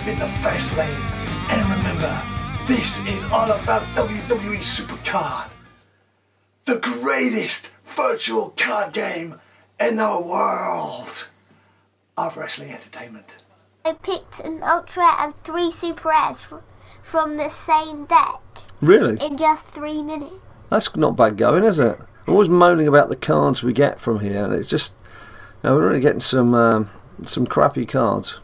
hit the fast lane. And remember, this is all about WWE Supercard, the greatest virtual card game in the world of wrestling entertainment. I picked an ultra and 3 super rares from the same deck. Really? In just 3 minutes. That's not bad going, is it? I'm always moaning about the cards we get from here, and it's just, you know, we're really getting some crappy cards.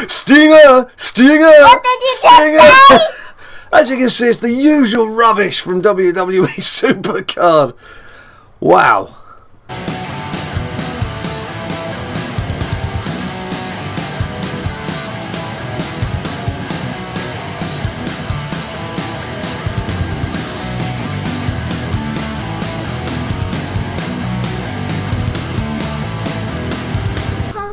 Stinger! Stinger! What did you just say? As you can see, it's the usual rubbish from WWE Supercard. Wow.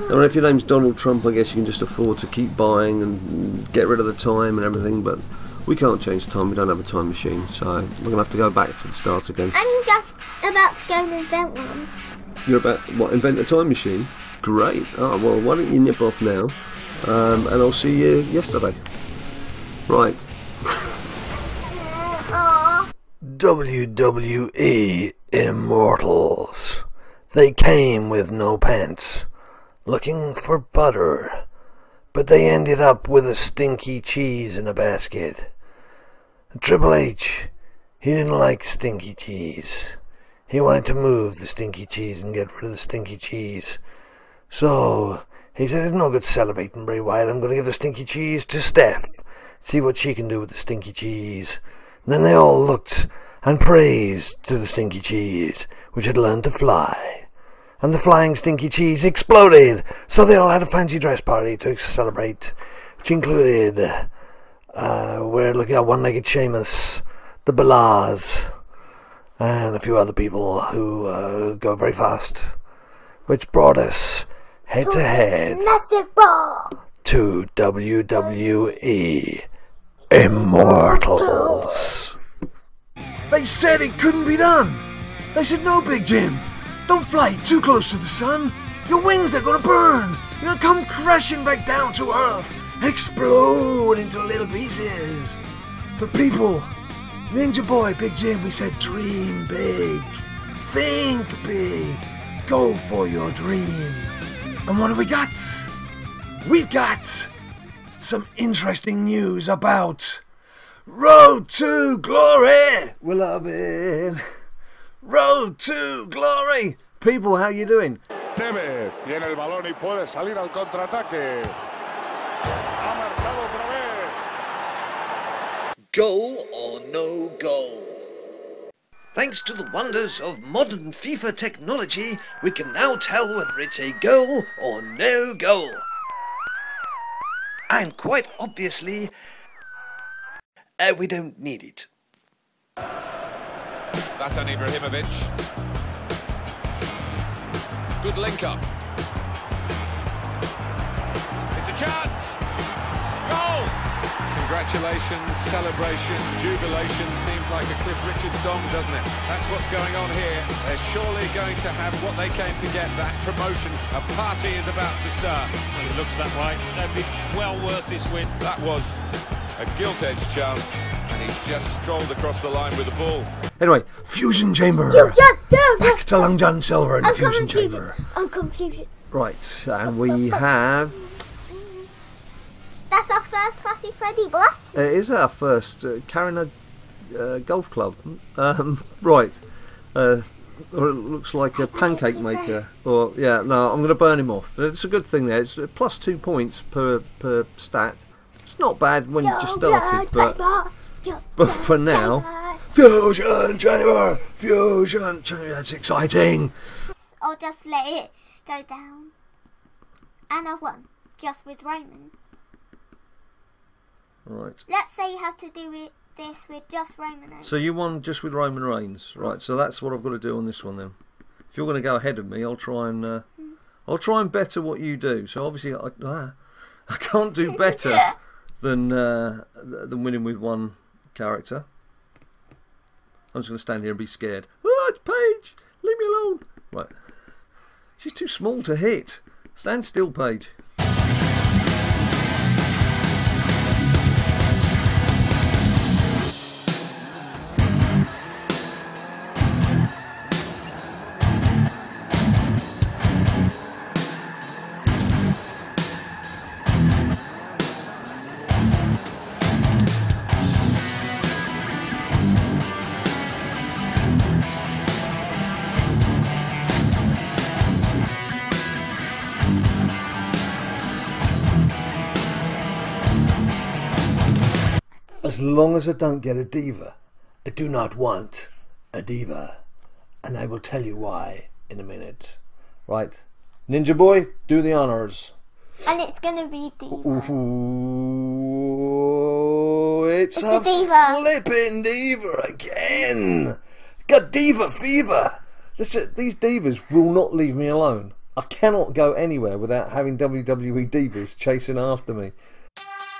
I mean, if your name's Donald Trump, I guess you can just afford to keep buying and get rid of the time and everything, but we can't change time, we don't have a time machine, so we're going to have to go back to the start again. I'm just about to go and invent one. You're about, what, invent a time machine? Great. Oh, well, why don't you nip off now, and I'll see you yesterday. Right. Aww. WWE Immortals. They came with no pants, looking for butter, but they ended up with a stinky cheese in a basket. Triple H, he didn't like stinky cheese. He wanted to move the stinky cheese and get rid of the stinky cheese. So he said, it's no good celebrating, Bray Wyatt. I'm going to give the stinky cheese to Steph. See what she can do with the stinky cheese. And then they all looked and praised to the stinky cheese, which had learned to fly. And the flying stinky cheese exploded. So they all had a fancy dress party to celebrate, which included we're looking at one-legged Sheamus, the Bellas, and a few other people who go very fast, which brought us head-to-head to WWE Immortals. They said it couldn't be done. They said, no, Big Jim, don't fly too close to the sun. Your wings, they're gonna burn. You're gonna come crashing back down to Earth, explode into little pieces. But people, Ninja Boy, Big Jim, we said dream big, think big, go for your dream. And what have we got? We've got some interesting news about Road to Glory. We love it. Road to Glory. People, how you doing? Teme tiene el balón y puede salir al contraataque. Ha marcado otra vez. Goal or no goal? Thanks to the wonders of modern FIFA technology, we can now tell whether it's a goal or no goal. And quite obviously, we don't need it. Zlatan Ibrahimovic. Good link up. It's a chance. Goal! Congratulations, celebration, jubilation. Seems like a Cliff Richard song, doesn't it? That's what's going on here. They're surely going to have what they came to get, that promotion. A party is about to start. Well, it looks that way. They'd be well worth this win. That was a gilt-edged chance, and he's just strolled across the line with the ball. Anyway, Fusion Chamber. Back to Long John Silver in the Fusion Chamber. I'm confused. Right, and we have... That's our first classy Freddy Bless. It is our first Carina Golf Club. Right. Or it looks like a pancake maker. Or yeah, no, I'm going to burn him off. It's a good thing there. It's plus 2 points per stat. It's not bad when you just started, but for now, Fusion Chamber, Fusion Chamber. That's exciting. I'll just let it go down. And I've won, just with Roman. Right. Let's say you have to do this with just Roman. So you won just with Roman Reigns, right? So that's what I've got to do on this one then. If you're going to go ahead of me, I'll try and better what you do. So obviously I can't do better than winning with one character. I'm just going to stand here and be scared. Oh, it's Paige! Leave me alone! Right. She's too small to hit. Stand still, Paige. As long as I don't get a diva, I do not want a diva. And I will tell you why in a minute. Right. Ninja Boy, do the honors. And it's gonna be diva. Ooh, it's a diva. Flipping diva again. Got diva fever. These divas will not leave me alone. I cannot go anywhere without having WWE divas chasing after me.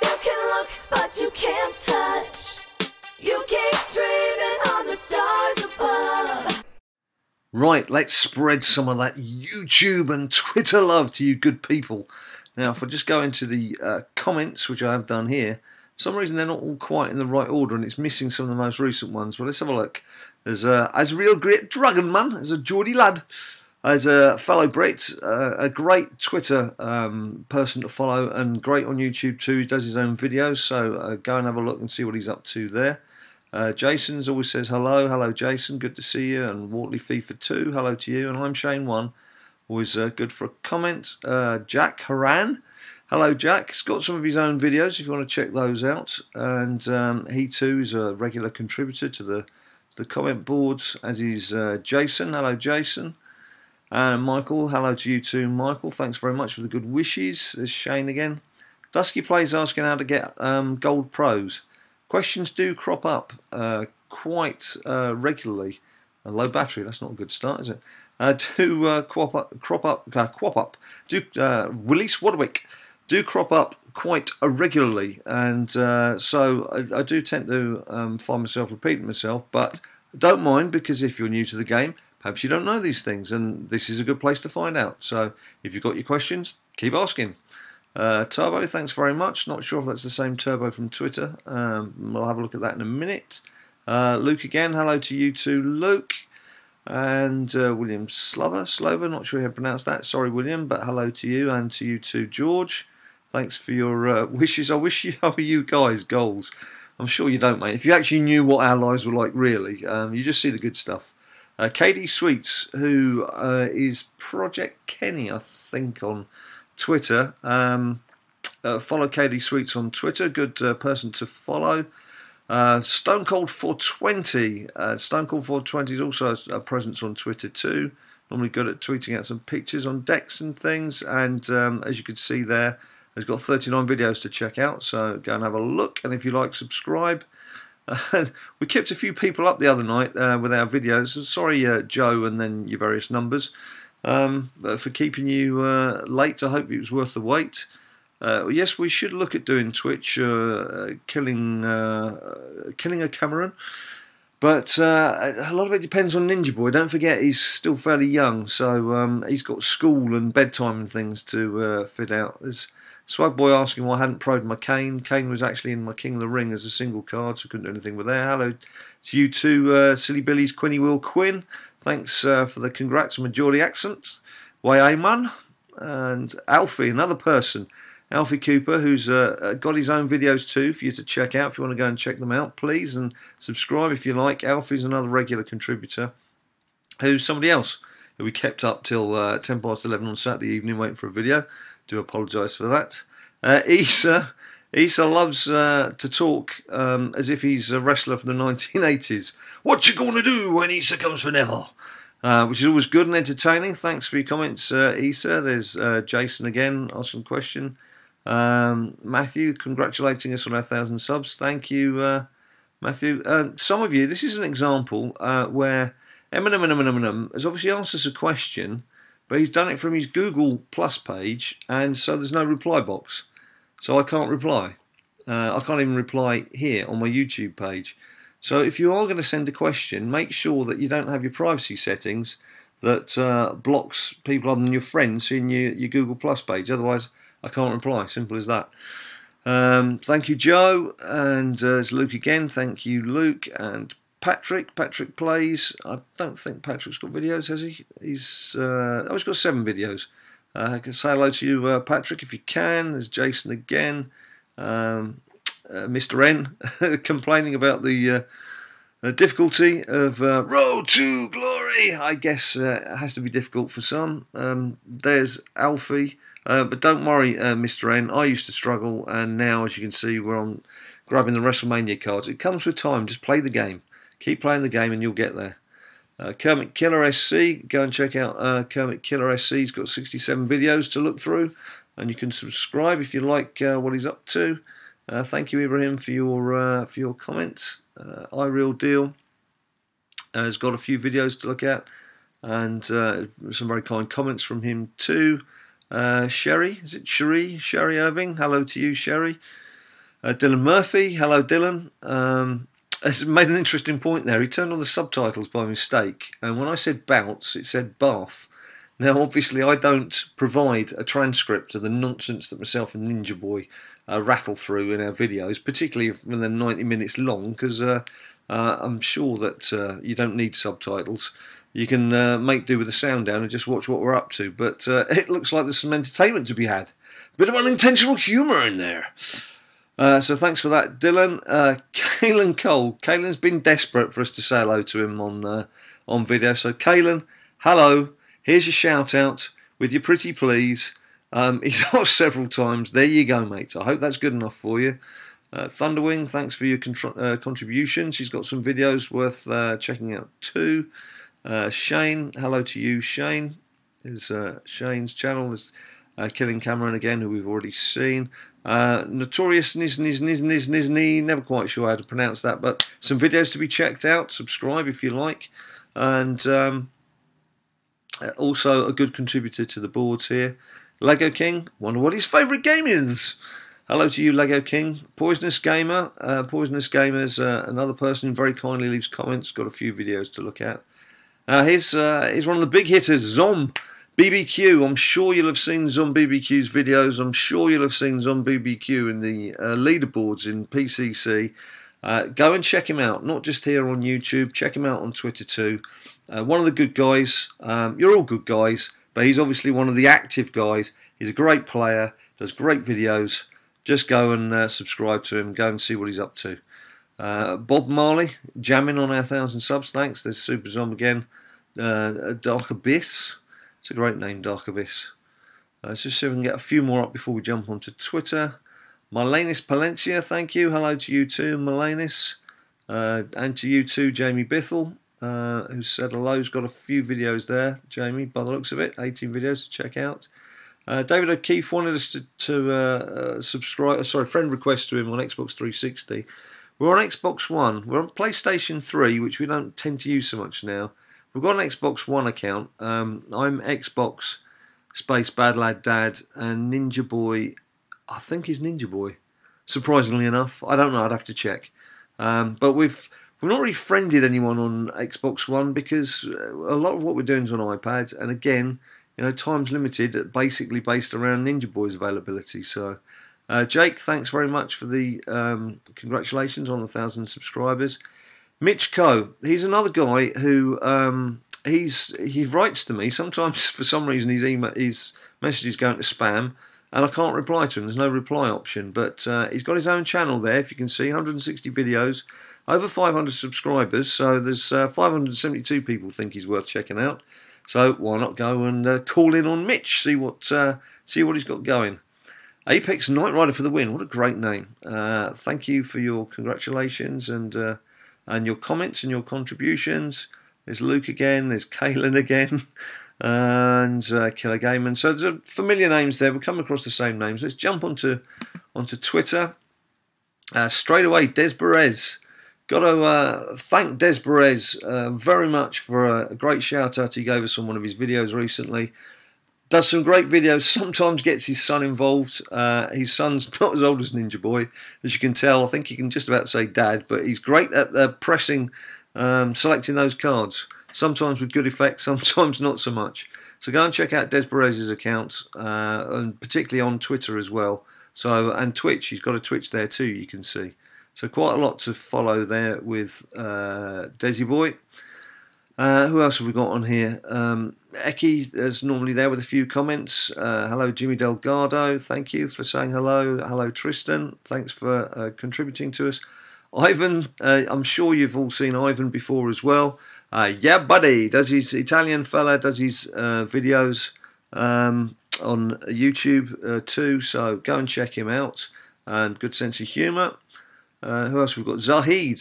You can look, but you can't touch. You keep dreaming on the stars above. Right, let's spread some of that YouTube and Twitter love to you good people. Now, if I just go into the comments, which I have done here, for some reason they're not all quite in the right order and it's missing some of the most recent ones. Well, let's have a look. There's as a real great Dragon Man, there's a Geordie lad, as a fellow Brit, a great Twitter person to follow and great on YouTube too. He does his own videos, so go and have a look and see what he's up to there. Jason's always says hello Jason, good to see you, and Wortley FIFA 2, hello to you, and I'm Shane 1, always good for a comment. Jack Haran, hello Jack, he's got some of his own videos if you want to check those out, and he too is a regular contributor to the comment boards, as is Jason, hello Jason. And Michael, hello to you too Michael, thanks very much for the good wishes. There's Shane again. Dusky Plays asking how to get gold pros. Questions do crop up quite regularly. A low battery, that's not a good start, is it? Crop up. Willis Wadwick do crop up quite regularly, and so I do tend to find myself repeating myself, but don't mind, because if you're new to the game, perhaps you don't know these things, and this is a good place to find out. So if you've got your questions, keep asking. Turbo, thanks very much. Not sure if that's the same Turbo from Twitter. We'll have a look at that in a minute. Luke again, hello to you too, Luke. And William Slover, not sure how to pronounce that. Sorry, William, but hello to you, and to you too, George. Thanks for your wishes. I wish you guys goals. I'm sure you don't, mate. If you actually knew what our lives were like, really, you just see the good stuff. KD Sweets, who is Project Kenny, I think, on Twitter. Follow KD Sweets on Twitter. Good person to follow. Stone Cold 420. Stone Cold 420 is also a presence on Twitter too. Normally good at tweeting out some pictures on decks and things. And as you can see there, has got 39 videos to check out. So go and have a look. And if you like, subscribe. We kept a few people up the other night with our videos. Sorry, Joe, and then your various numbers. For keeping you late. I hope it was worth the wait. Yes, we should look at doing Twitch, killing a Cameron, but a lot of it depends on Ninja Boy. Don't forget, he's still fairly young, so he's got school and bedtime and things to fit out. There's Swag Boy asking why I hadn't pro'd my Kane. Kane was actually in my King of the Ring as a single card, so I couldn't do anything with that. Hello to you too, Silly Billy's Quinny Will Quinn. Thanks for the congrats on my Geordie accent. Why, man. And Alfie, another person. Alfie Cooper, who's got his own videos too for you to check out. If you want to go and check them out, please, and subscribe if you like. Alfie's another regular contributor. Who's somebody else who we kept up till 10 past 11 on Saturday evening waiting for a video. Do apologise for that. Issa loves to talk as if he's a wrestler from the 1980s. What you gonna do when Issa comes for Neville? Which is always good and entertaining. Thanks for your comments, Issa. There's Jason again asking a question. Matthew congratulating us on our 1,000 subs. Thank you, Matthew. Some of you, this is an example where Eminem has obviously asked us a question, but he's done it from his Google Plus page, and so there's no reply box. So I can't reply. I can't even reply here on my YouTube page. So if you are going to send a question, make sure that you don't have your privacy settings that blocks people other than your friends seeing your Google Plus page. Otherwise, I can't reply. Simple as that. Thank you, Joe, and it's Luke again. Thank you, Luke, and Patrick. Patrick plays. I don't think Patrick's got videos, has he? He's got 7 videos. I can say hello to you, Patrick, if you can. There's Jason again. Mr. N complaining about the difficulty of Road To Gloorrayy. I guess it has to be difficult for some. There's Alfie. But don't worry, Mr. N. I used to struggle, and now, as you can see, we're on grabbing the WrestleMania cards. It comes with time. Just play the game. Keep playing the game, and you'll get there. Kermit Killer SC. Go and check out Kermit Killer SC. He's got 67 videos to look through, and you can subscribe if you like what he's up to. Thank you, Ibrahim, for your comment. iRealDeal has got a few videos to look at, and some very kind comments from him too. Sherry, is it Sherry? Sherry Irving, hello to you, Sherry. Dylan Murphy, hello Dylan. Has made an interesting point there. He turned on the subtitles by mistake, and when I said bounce, it said bath. Now, obviously, I don't provide a transcript of the nonsense that myself and Ninja Boy rattle through in our videos, particularly when they're 90 minutes long, because I'm sure that you don't need subtitles. You can make do with the sound down and just watch what we're up to. But it looks like there's some entertainment to be had. Bit of unintentional humour in there. So thanks for that, Dylan. Kaylan Cole. Kaylan's been desperate for us to say hello to him on video. So Kaylan, hello. Here's your shout out with your pretty please. He's asked several times. There you go, mate. I hope that's good enough for you. Thunderwing, thanks for your contribution. She's got some videos worth checking out too. Shane, hello to you, Shane. Is Shane's channel is Killing Cameron again, who we've already seen. Notorious Nizni, never quite sure how to pronounce that, but some videos to be checked out. Subscribe if you like, and also a good contributor to the boards here. Lego King, wonder what his favourite game is. Hello to you, Lego King. Poisonous Gamer, Poisonous Gamer's another person who very kindly leaves comments. Got a few videos to look at. Here's one of the big hitters, Zom BBQ. I'm sure you'll have seen Zom BBQ's videos. I'm sure you'll have seen Zom BBQ in the leaderboards in PCC. Go and check him out, not just here on YouTube. Check him out on Twitter too. One of the good guys. You're all good guys, but he's obviously one of the active guys. He's a great player, does great videos. Just go and subscribe to him. Go and see what he's up to. Bob Marley, jamming on our 1,000 subs. Thanks. There's Super Zom again. Dark Abyss. It's a great name, Dark Abyss. Let's just see if we can get a few more up before we jump onto Twitter. Marlenis Palencia, thank you. Hello to you too, Marlenis. And to you too, Jamie Bithell, who said hello. He's got a few videos there, Jamie, by the looks of it. 18 videos to check out. David O'Keefe wanted us to subscribe. Sorry, friend request to him on Xbox 360. We're on Xbox One. We're on PlayStation 3, which we don't tend to use so much now. We've got an Xbox One account. I'm Xbox space BadLadDad, and Ninja Boy, I think he's Ninja Boy. Surprisingly enough, I don't know. I'd have to check. But we've not really friended anyone on Xbox One because a lot of what we're doing is on iPad, and again, you know, time's limited, basically based around Ninja Boy's availability. So, Jake, thanks very much for the congratulations on the 1,000 subscribers. Mitch Coe, he's another guy who he writes to me. Sometimes for some reason his messages go into spam, and I can't reply to him. There's no reply option, but he's got his own channel there. If you can see, 160 videos, over 500 subscribers. So there's 572 people think he's worth checking out. So why not go and call in on Mitch, see what he's got going. Apex Knight Rider for the win. What a great name. Thank you for your congratulations and your comments and your contributions. There's Luke again. There's Kaylan again. And Killer Gaiman. So there's familiar names there. We'll come across the same names. Let's jump onto Twitter. Straight away, Des Perez. Got to thank Des Perez very much for a great shout out he gave us on one of his videos recently. Does some great videos, sometimes gets his son involved. His son's not as old as Ninja Boy, as you can tell. I think he can just about say dad, but he's great at pressing, selecting those cards. sometimes with good effect, sometimes not so much. So go and check out Des Perez's account, and particularly on Twitter as well. So, and Twitch, he's got a Twitch there too, you can see. So quite a lot to follow there with Desi Boy. Who else have we got on here? Eki is normally there with a few comments. Hello, Jimmy Delgado. Thank you for saying hello. Hello, Tristan. Thanks for contributing to us. Ivan, I'm sure you've all seen Ivan before as well. Yeah, buddy. Does his Italian fella, does his videos on YouTube too. So go and check him out. And good sense of humour. Who else we've got? Zahid.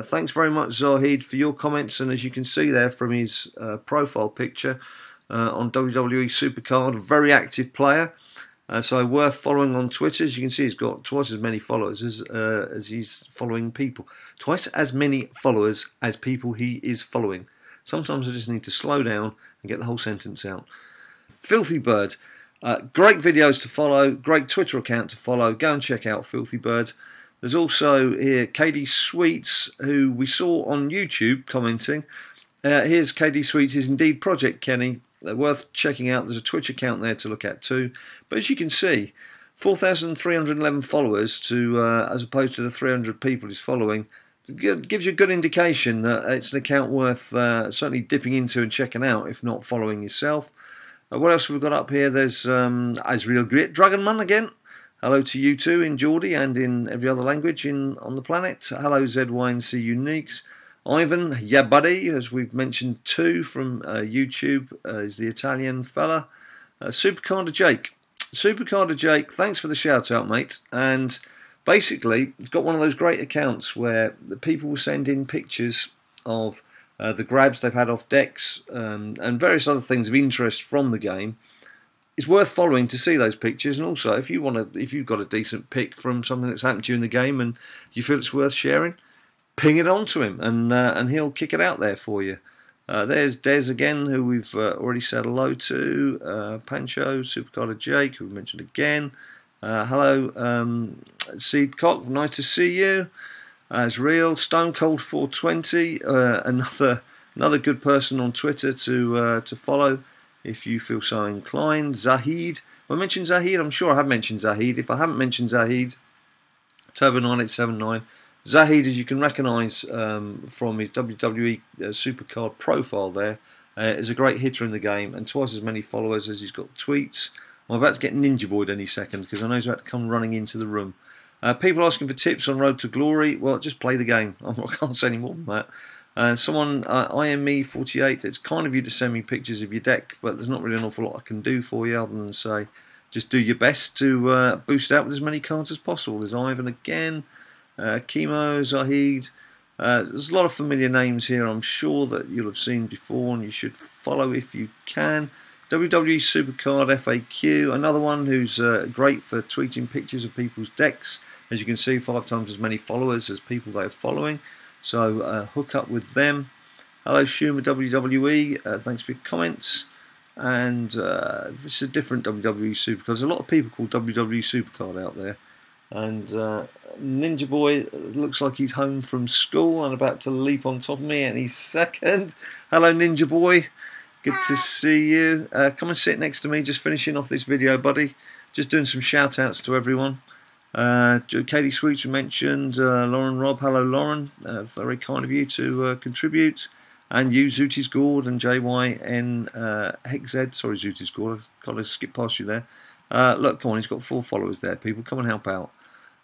Thanks very much, Zahid, for your comments. And as you can see there from his profile picture on WWE Supercard, a very active player. So worth following on Twitter. As you can see, he's got twice as many followers as he's following people. Twice as many followers as people he is following. Sometimes I just need to slow down and get the whole sentence out. Filthy Bird. Great videos to follow. Great Twitter account to follow. Go and check out Filthy Bird. There's also here KD Sweets, who we saw on YouTube commenting. Here's KD Sweets, is indeed Project Kenny. Worth checking out. There's a Twitch account there to look at too. But as you can see, 4,311 followers to as opposed to the 300 people he's following. Gives you a good indication that it's an account worth certainly dipping into and checking out, if not following yourself. What else have we got up here? There's Israel Grit, Dragonman again. Hello to you too in Geordie and in every other language on the planet. Hello ZYNC Uniques. Ivan, yeah buddy, as we've mentioned too from YouTube, is the Italian fella. Supercarder Jake. Supercarder Jake, thanks for the shout out, mate. And basically, he's got one of those great accounts where the people will send in pictures of the grabs they've had off decks and various other things of interest from the game. It's worth following to see those pictures, and also if you've got a decent pic from something that's happened to you in the game and you feel it's worth sharing, ping it on to him and he'll kick it out there for you. There's Des again, who we've already said hello to. Pancho, Supercarder Jake, who we mentioned again. Hello, Seed Cock, nice to see you. As real, Stone Cold 420, another good person on Twitter to follow if you feel so inclined. Zahid, have I mentioned Zahid? I'm sure I have mentioned Zahid. If I haven't mentioned Zahid, Turbo9879. Zahid, as you can recognise from his WWE Supercard profile there, is a great hitter in the game and twice as many followers as he's got tweets. I'm about to get Ninja Boy'd any second because I know he's about to come running into the room. People asking for tips on Road to Glory. Well, just play the game. I can't say any more than that. Someone, IME48, it's kind of you to send me pictures of your deck, but there's not really an awful lot I can do for you other than say just do your best to boost out with as many cards as possible. There's Ivan again, Chemo, Zahid. There's a lot of familiar names here I'm sure that you'll have seen before and you should follow if you can. WWE Supercard FAQ, another one who's great for tweeting pictures of people's decks. As you can see, 5 times as many followers as people they're following. So hook up with them. Hello Schumer WWE, thanks for your comments. And this is a different WWE Supercard. There's a lot of people called WWE Supercard out there. And Ninja Boy looks like he's home from school and about to leap on top of me any second. Hello Ninja Boy, good to see you. Come and sit next to me, just finishing off this video, buddy. Just doing some shout outs to everyone. Katie Sweets we mentioned, Lauren Robb, hello Lauren, very kind of you to contribute, and you Zooties Gord and JYN HexZ, sorry Zooties Gord, I've got to skip past you there. Look, come on, he's got 4 followers there, people, come and help out.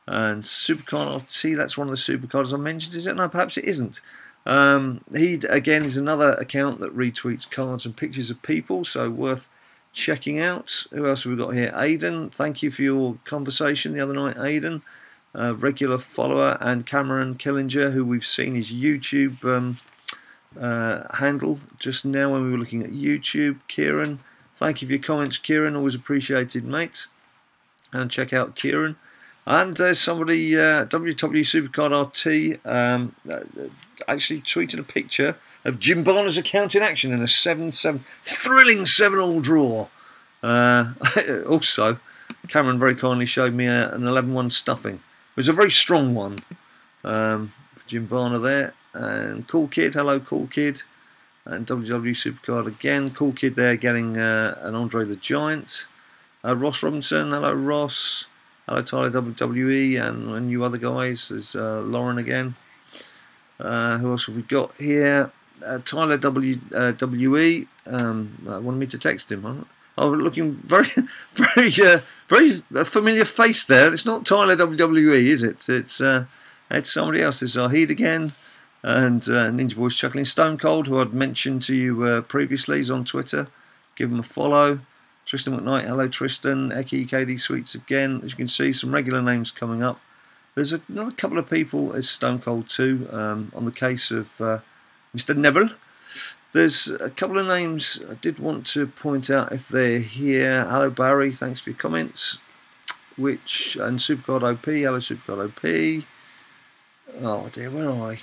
And Supercard RT, that's one of the Supercards I mentioned, is it? No, perhaps it isn't. He again is another account that retweets cards and pictures of people, so worth checking out. Who else have we got here? Aidan, thank you for your conversation the other night, Aidan, regular follower, and Cameron Killinger, who we've seen his YouTube handle just now when we were looking at YouTube. Kieran, thank you for your comments, Kieran, always appreciated, mate. And check out Kieran. And somebody, WW Supercard RT, actually tweeted a picture of Jim Barner's account in action in a 7-7 thrilling 7-all draw. Also, Cameron very kindly showed me an 11-1 stuffing. It was a very strong one. Jim Barner there. And Cool Kid, hello Cool Kid. and WWE Supercard again. Cool kid there getting an Andre the Giant. Ross Robinson, hello Ross. Hello Tyler WWE and you other guys. There's Lauren again. Who else have we got here? Tyler WWE wanted me to text him. I'm looking very familiar face there. It's not Tyler WWE, is it? It's somebody else. There's Zahid again, and Ninja Boy's Chuckling. Stone Cold, who I'd mentioned to you previously, is on Twitter. Give him a follow. Tristan McKnight, hello Tristan. Eki KD Sweets again. As you can see, some regular names coming up. There's another couple of people as Stone Cold too, on the case of Mr. Neville. There's a couple of names I did want to point out if they're here. Hello Barry, thanks for your comments. And Supercard OP, hello Supercard OP. Oh dear, where are I?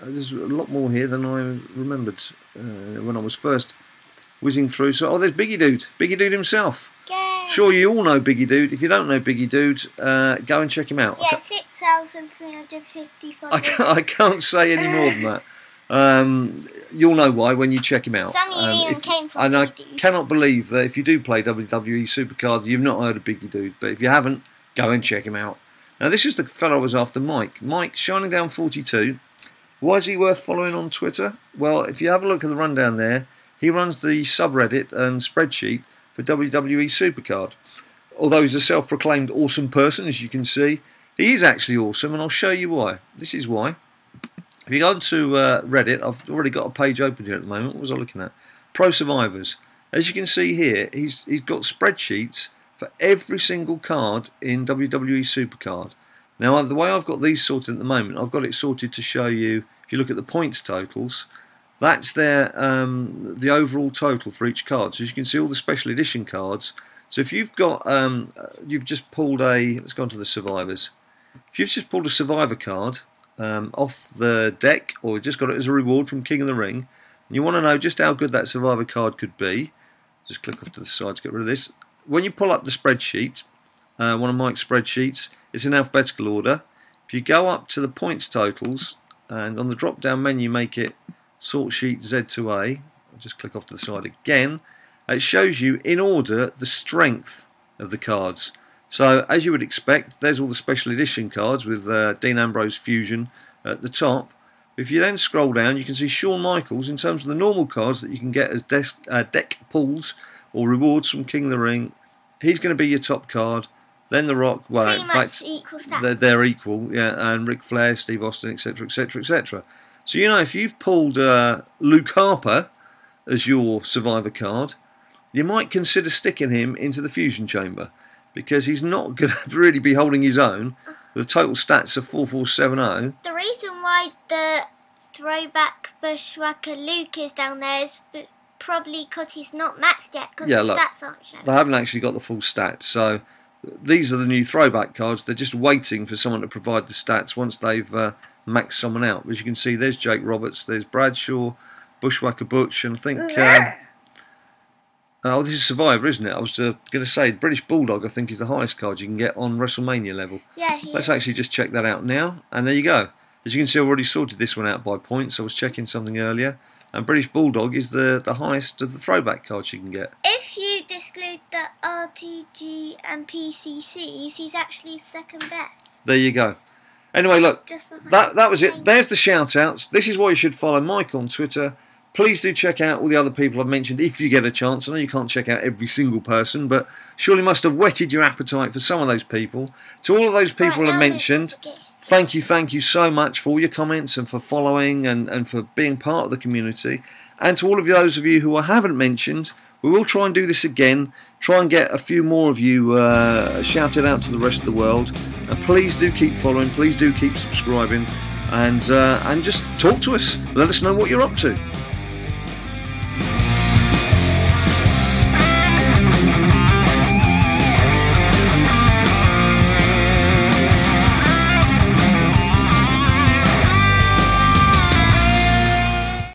There's a lot more here than I remembered when I was first whizzing through. So, there's Biggie Dude himself. Yay. Sure, you all know Biggie Dude. If you don't know Biggie Dude, go and check him out. Yeah, 6,350 followers. I can't say any more than that. You'll know why when you check him out. Some of you even came from And I Biggie Dude. cannot believe that if you do play WWE Supercard, you've not heard of Biggie Dude. But if you haven't, go and check him out. Now, this is the fellow I was after, Mike. Mike, Shining Down 42. Why is he worth following on Twitter? Well, if you have a look at the rundown there, he runs the subreddit and spreadsheet for WWE Supercard. Although he's a self-proclaimed awesome person, as you can see, he is actually awesome, and I'll show you why. This is why. If you go to Reddit, I've already got a page open here at the moment. What was I looking at? Pro Survivors. As you can see here, he's got spreadsheets for every single card in WWE Supercard. Now, the way I've got these sorted at the moment, I've got it sorted to show you, if you look at the points totals, that's the overall total for each card. So as you can see all the special edition cards. So if you've got, you've just pulled let's go on to the Survivors. If you've just pulled a Survivor card off the deck, or just got it as a reward from King of the Ring, and you want to know just how good that Survivor card could be, just click off to the side to get rid of this. When you pull up the spreadsheet, one of Mike's spreadsheets, it's in alphabetical order. If you go up to the points totals, and on the drop down menu make it sort sheet Z to A, I'll just click off to the side again, it shows you in order the strength of the cards. So as you would expect, there's all the special edition cards with Dean Ambrose Fusion at the top. If you then scroll down, you can see Shawn Michaels in terms of the normal cards that you can get as deck pulls or rewards from King of the Ring. He's going to be your top card. Then The Rock, well, Pretty in much fact, equal stats. they're equal, yeah, and Ric Flair, Steve Austin, etc., etc., etc. So, you know, if you've pulled Luke Harper as your Survivor card, you might consider sticking him into the Fusion Chamber, because he's not going to really be holding his own. The total stats of 4470. The reason why the throwback Bushwhacker Luke is down there is probably because he's not maxed yet, because the stats aren't shown. They haven't actually got the full stats, so these are the new throwback cards. They're just waiting for someone to provide the stats once they've maxed someone out. As you can see, there's Jake Roberts, there's Bradshaw, Bushwhacker Butch, and I think... oh, this is Survivor, isn't it? I was going to say, British Bulldog, I think, is the highest card you can get on WrestleMania level. Yeah, Let's actually just check that out now, and there you go. As you can see, I've already sorted this one out by points. I was checking something earlier, and British Bulldog is the highest of the throwback cards you can get. If you exclude the RTG and PCCs, he's actually second best. There you go. Anyway, look, that was it. There's the shout-outs. This is why you should follow Mike on Twitter. Please do check out all the other people I've mentioned if you get a chance. I know you can't check out every single person, but surely must have whetted your appetite for some of those people. To all of those people I've mentioned, thank you so much for all your comments and for following and for being part of the community. And to all of those of you who I haven't mentioned, we will try and do this again, try and get a few more of you shouted out to the rest of the world. And please do keep following, please do keep subscribing, and just talk to us. Let us know what you're up to.